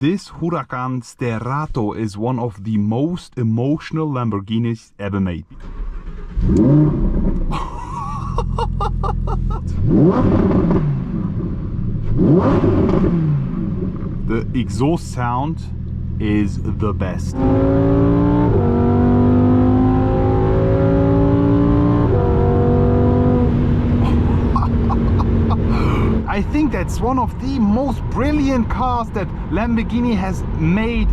This Huracán Sterrato is one of the most emotional Lamborghinis ever made. The exhaust sound is the best. I think that's one of the most brilliant cars that Lamborghini has made.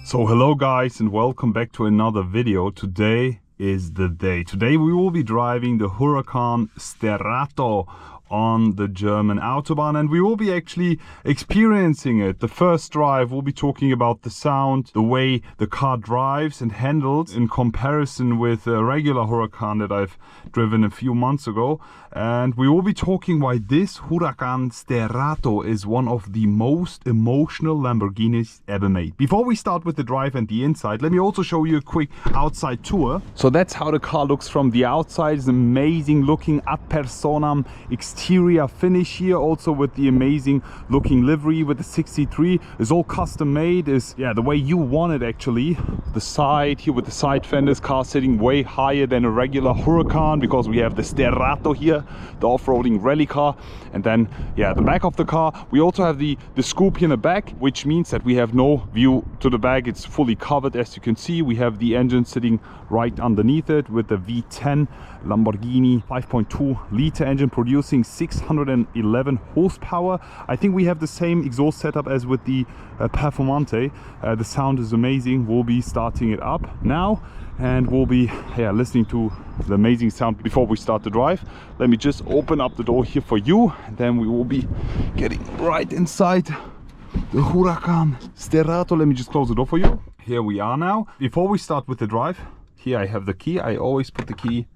So hello guys and welcome back to another video. Today is the day. Today we will be driving the Huracán Sterrato on the German Autobahn, and we will be actually experiencing it. The first drive we'll be talking about the sound, the way the car drives and handles in comparison with a regular Huracan that I've driven a few months ago, and we will be talking why this Huracán Sterrato is one of the most emotional Lamborghinis ever made. Before we start with the drive and the inside, let me also show you a quick outside tour. So that's how the car looks from the outside. It's amazing looking ad personam exterior finish here, also with the amazing looking livery with the 63. Is all custom made, is the way you want it actually. The side here with the side fenders, car sitting way higher than a regular Huracan because we have the Sterrato here, the off-roading rally car. And then the back of the car, we also have the scoop here in the back, which means that we have no view to the back. It's fully covered, as you can see. We have the engine sitting right underneath it with the V10 Lamborghini 5.2 liter engine producing 611 horsepower. I think we have the same exhaust setup as with the Performante. The sound is amazing. We'll be starting it up now and we'll be listening to the amazing sound before we start the drive. Let me just open up the door here for you, and then we will be getting right inside the Huracán Sterrato. Let me just close the door for you. Here we are now. Before we start with the drive, here I have the key. I always put the key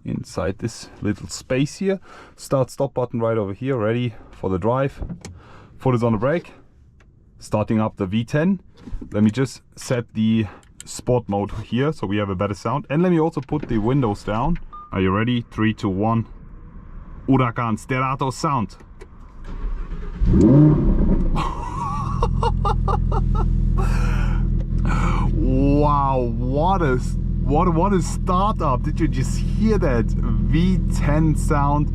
inside this little space here. Start stop button right over here, ready for the drive. Foot is on the brake. Starting up the V10. Let me just set the sport mode here so we have a better sound, and let me also put the windows down. Are you ready? 3, 2, 1. Huracán Sterrato sound. Wow, what a startup. Did you just hear that V10 sound?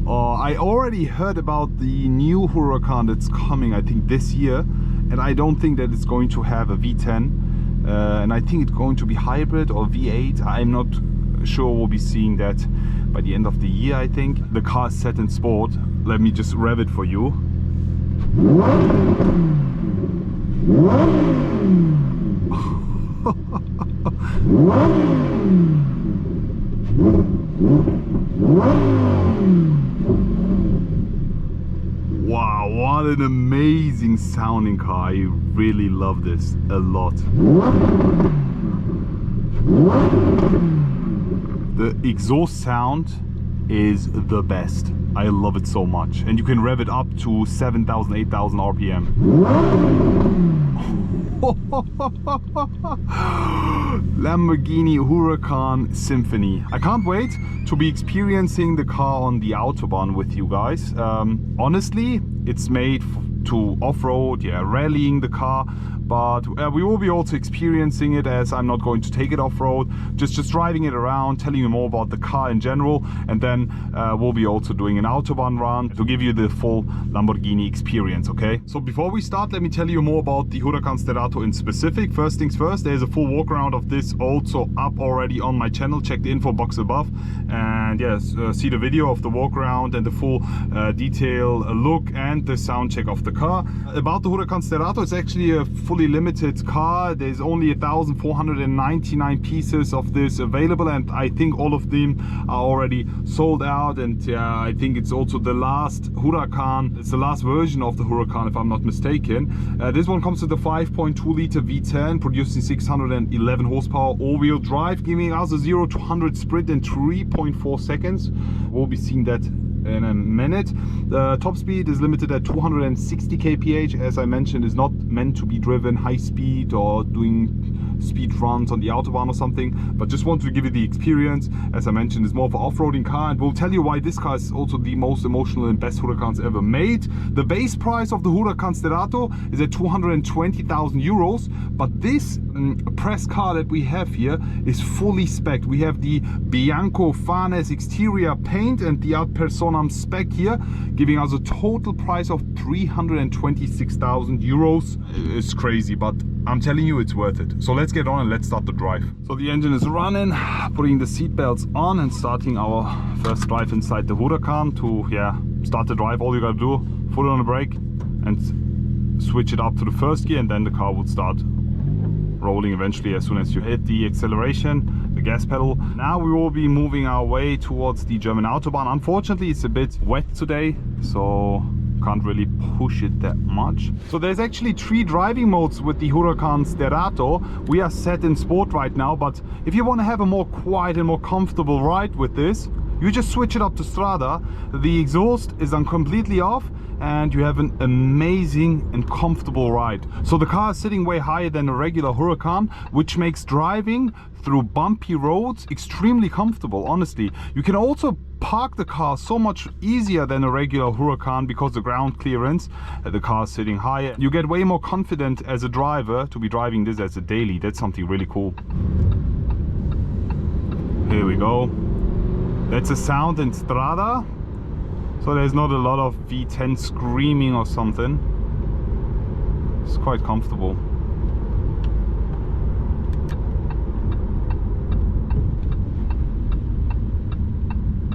I already heard about the new Huracan that's coming, I think this year, and I don't think that it's going to have a V10, and I think it's going to be hybrid or V8. I'm not sure we'll be seeing that by the end of the year. I think the car is set in sport. Let me just rev it for you. Wow, what an amazing sounding car. I really love this a lot. The exhaust sound is the best. I love it so much, and you can rev it up to 7,000, 8,000 RPM. Lamborghini Huracan Symphony. I can't wait to be experiencing the car on the Autobahn with you guys. Honestly, it's made to off-road, rallying the car, but we will be also experiencing it, as I'm not going to take it off-road, just driving it around, telling you more about the car in general, and then we'll be also doing an Autobahn run to give you the full Lamborghini experience, okay? So before we start, let me tell you more about the Huracán Sterrato in specific. First things first, there's a full walk around of this also up already on my channel. Check the info box above, and see the video of the walk around and the full detail look and the sound check of the car. About the Huracán Sterrato, it's actually a fully limited car. There's only 1,499 pieces of this available, and I think all of them are already sold out. And I think it's also the last Huracan. It's the last version of the Huracan, if I'm not mistaken. This one comes with a 5.2 liter V10 producing 611 horsepower, all-wheel drive, giving us a 0 to 100 sprint in 3.4 seconds. We'll be seeing that in a minute. The top speed is limited at 260 kph. As I mentioned, is not meant to be driven high speed or doing speed runs on the Autobahn or something, but just wanted to give you the experience. As I mentioned, it's more of an off-roading car, and we'll tell you why this car is also the most emotional and best Huracans ever made. The base price of the Huracán Sterrato is at 220,000 euros, but this press car that we have here is fully spec'd. We have the Bianco Fanes exterior paint and the Ad Personam spec here, giving us a total price of 326,000 euros. It's crazy, but I'm telling you, it's worth it. So let's get on and let's start the drive. So the engine is running, putting the seat belts on and starting our first drive inside the Huracan. To start the drive, all you gotta do, foot on the brake and switch it up to the first gear, and then the car will start rolling eventually as soon as you hit the acceleration, the gas pedal. Now we will be moving our way towards the German Autobahn. Unfortunately, it's a bit wet today, so can't really push it that much. So there's actually 3 driving modes with the Huracán Sterrato. We are set in sport right now, but if you want to have a more quiet and more comfortable ride with this, you just switch it up to Strada. The exhaust is completely off and you have an amazing and comfortable ride. So the car is sitting way higher than a regular Huracan, which makes driving through bumpy roads extremely comfortable, honestly. You can also park the car so much easier than a regular Huracan because the ground clearance, the car is sitting higher. You get way more confident as a driver to be driving this as a daily. That's something really cool. Here we go. That's a sound in Strada. So there's not a lot of V10 screaming or something. It's quite comfortable.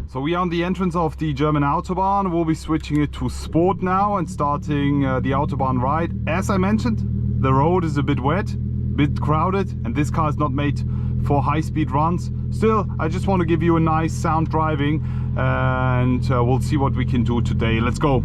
So we are on the entrance of the German Autobahn. We'll be switching it to sport now and starting the Autobahn ride. As I mentioned, the road is a bit wet, a bit crowded, and this car is not made for high-speed runs. Still, I just want to give you a nice sound driving, and we'll see what we can do today. Let's go.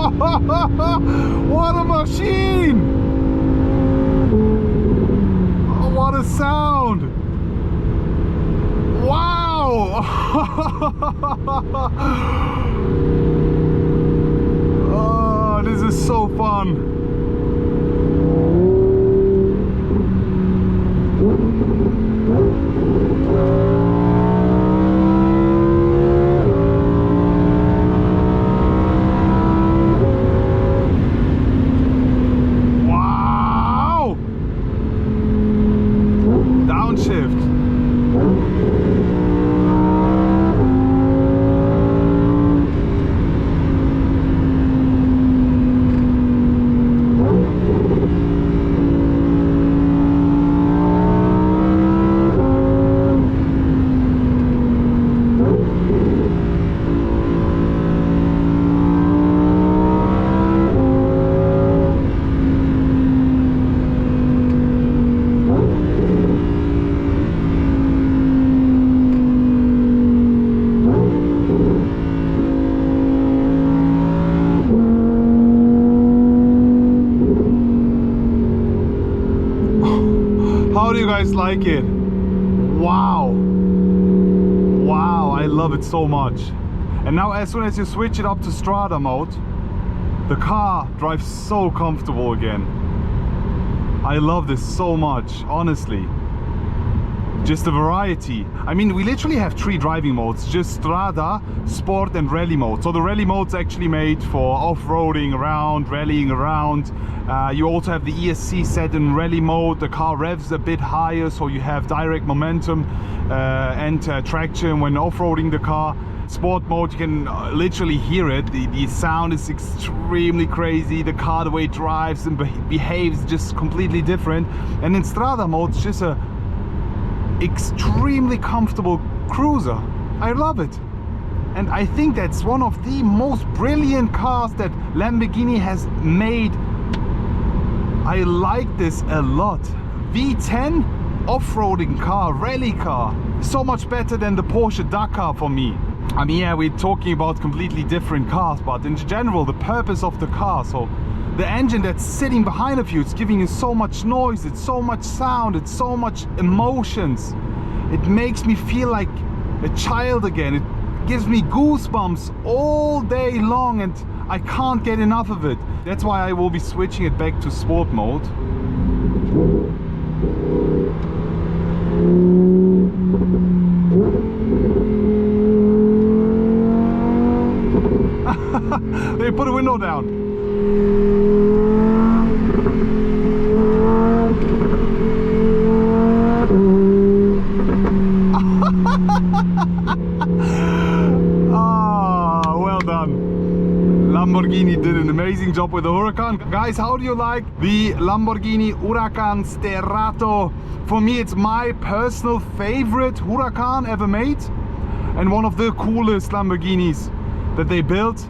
What a machine! Oh, what a sound! Wow! Oh, this is so fun! How do you guys like it? Wow. Wow, I love it so much. And now as soon as you switch it up to Strada mode, the car drives so comfortable again. I love this so much, honestly. just a variety. I mean, we literally have 3 driving modes, just Strada, Sport and Rally mode. So the Rally mode's actually made for off-roading around, rallying around. You also have the ESC set in Rally mode. The car revs a bit higher, so you have direct momentum and traction when off-roading the car. Sport mode, you can literally hear it. The sound is extremely crazy. The car, the way it drives and behaves, just completely different. And in Strada mode, it's just a extremely comfortable cruiser. I love it, and I think that's one of the most brilliant cars that Lamborghini has made. I like this a lot. V10 off-roading car, rally car, so much better than the Porsche Dakar for me. I mean, yeah, we're talking about completely different cars, but in general, the purpose of the car, so the engine that's sitting behind of you, it's giving you so much noise, it's so much sound, it's so much emotions. It makes me feel like a child again. It gives me goosebumps all day long, and I can't get enough of it. That's why I will be switching it back to sport mode. They put a window down. Ah, well done. Lamborghini did an amazing job with the Huracan. Guys, how do you like the Lamborghini Huracan Sterrato? For me, it's my personal favorite Huracan ever made, and one of the coolest Lamborghinis that they built.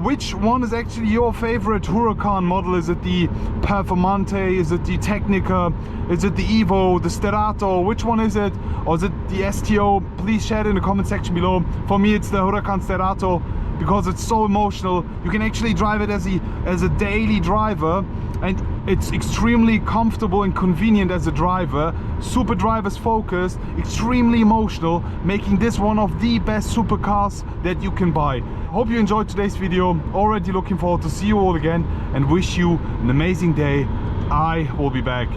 Which one is actually your favorite Huracan model? Is it the Performante? Is it the Technica? Is it the Evo, the Sterrato? Which one is it? Or is it the STO? Please share it in the comment section below. For me, it's the Huracan Sterrato because it's so emotional. You can actually drive it as a daily driver, and it's extremely comfortable and convenient as a driver. Super drivers focused, extremely emotional, making this one of the best supercars that you can buy. Hope you enjoyed today's video. Already looking forward to see you all again, and wish you an amazing day. I will be back.